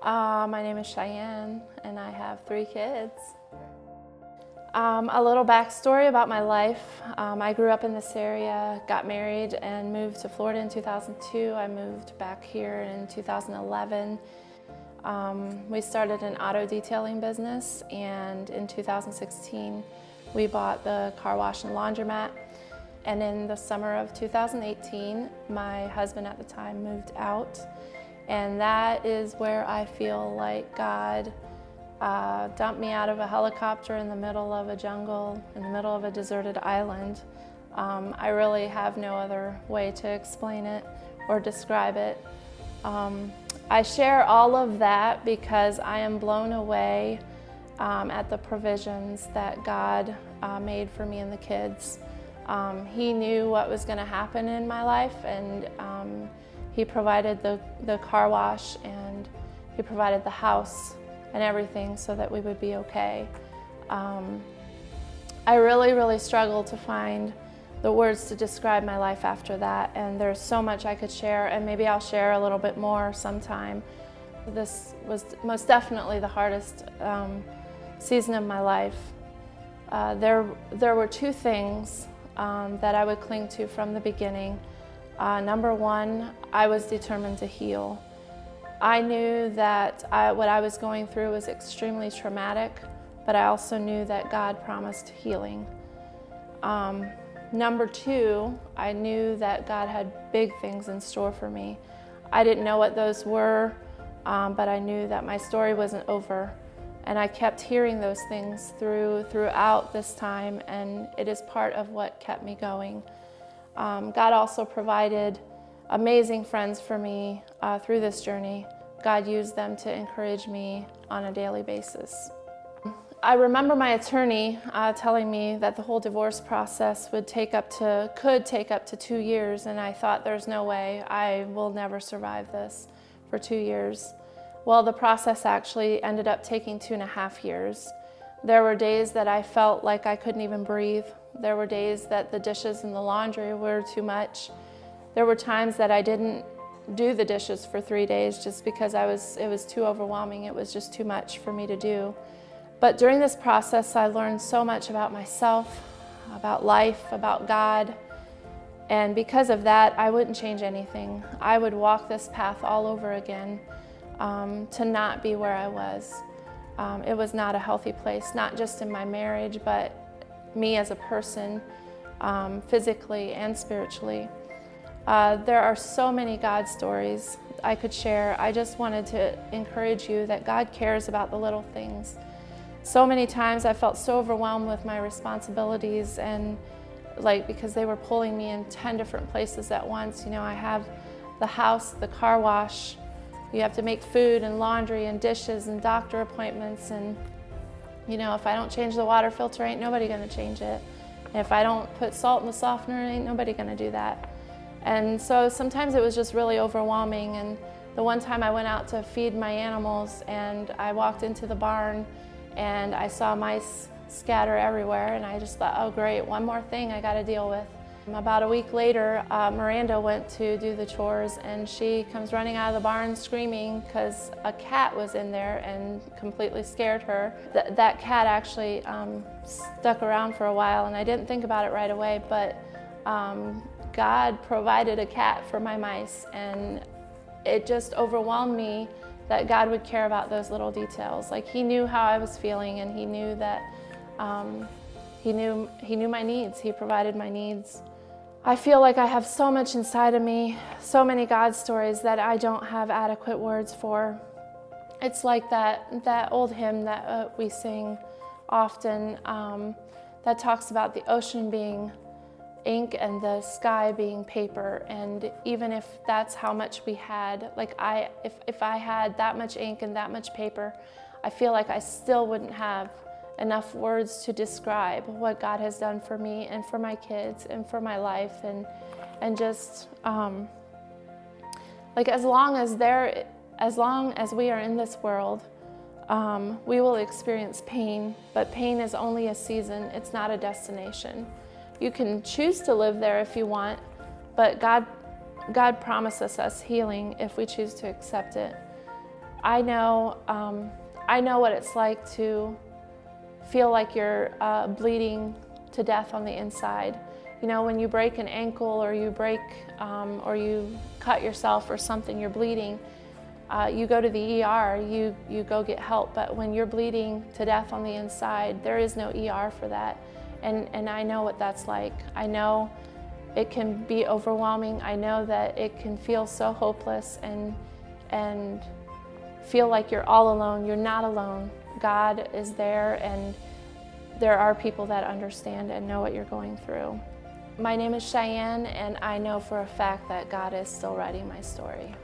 My name is Shyann, and I have 3 kids. A little backstory about my life. I grew up in this area, got married, and moved to Florida in 2002. I moved back here in 2011. We started an auto detailing business, and in 2016, we bought the car wash and laundromat. And in the summer of 2018, my husband at the time moved out. And that is where I feel like God dumped me out of a helicopter in the middle of a jungle, in the middle of a deserted island. I really have no other way to explain it or describe it. I share all of that because I am blown away at the provisions that God made for me and the kids. He knew what was going to happen in my life, and He provided the car wash, and He provided the house and everything so that we would be okay. I really struggled to find the words to describe my life after that, and there's so much I could share, and maybe I'll share a little bit more sometime. This was most definitely the hardest season of my life. There were 2 things that I would cling to from the beginning. Number 1, I was determined to heal. I knew that what I was going through was extremely traumatic, but I also knew that God promised healing. Number 2, I knew that God had big things in store for me. I didn't know what those were, but I knew that my story wasn't over. And I kept hearing those things throughout this time, and it is part of what kept me going. God also provided amazing friends for me through this journey. God used them to encourage me on a daily basis. I remember my attorney telling me that the whole divorce process could take up to 2 years, and I thought, there's no way, I will never survive this for 2 years. Well, the process actually ended up taking 2.5 years. There were days that I felt like I couldn't even breathe. There were days that the dishes and the laundry were too much. There were times that I didn't do the dishes for 3 days just because it was too overwhelming. It was just too much for me to do. But during this process, I learned so much about myself, about life, about God. And because of that, I wouldn't change anything. I would walk this path all over again. To not be where I was. It was not a healthy place, not just in my marriage, but me as a person, physically and spiritually. There are so many God stories I could share. I just wanted to encourage you that God cares about the little things. So many times I felt so overwhelmed with my responsibilities, and because they were pulling me in 10 different places at once. You know, I have the house, the car wash. You have to make food and laundry and dishes and doctor appointments, and if I don't change the water filter, ain't nobody gonna change it. And if I don't put salt in the softener, ain't nobody gonna do that. And so sometimes it was just really overwhelming. And the one time I went out to feed my animals, and I walked into the barn and I saw mice scatter everywhere, and I just thought, oh great, one more thing I gotta deal with. About a week later, Miranda went to do the chores, and she comes running out of the barn screaming because a cat was in there and completely scared her. That cat actually stuck around for a while, and I didn't think about it right away, but God provided a cat for my mice, and it just overwhelmed me that God would care about those little details. Like, He knew how I was feeling, and He knew that He knew my needs. He provided my needs. I feel like I have so much inside of me, so many God stories that I don't have adequate words for. It's like that old hymn that we sing often that talks about the ocean being ink and the sky being paper. And even if that's how much we had, if I had that much ink and that much paper, I feel like I still wouldn't have enough words to describe what God has done for me and for my kids and for my life, and just as long as we are in this world, we will experience pain, but pain is only a season. It's not a destination. You can choose to live there if you want, but God promises us healing if we choose to accept it. I know what it's like to feel like you're bleeding to death on the inside. You know, when you break an ankle or you or you cut yourself or something, you're bleeding, you go to the ER, you go get help. But when you're bleeding to death on the inside, there is no ER for that. And I know what that's like. I know it can be overwhelming. I know that it can feel so hopeless and feel like you're all alone. You're not alone. God is there, and there are people that understand and know what you're going through. My name is Shyann, and I know for a fact that God is still writing my story.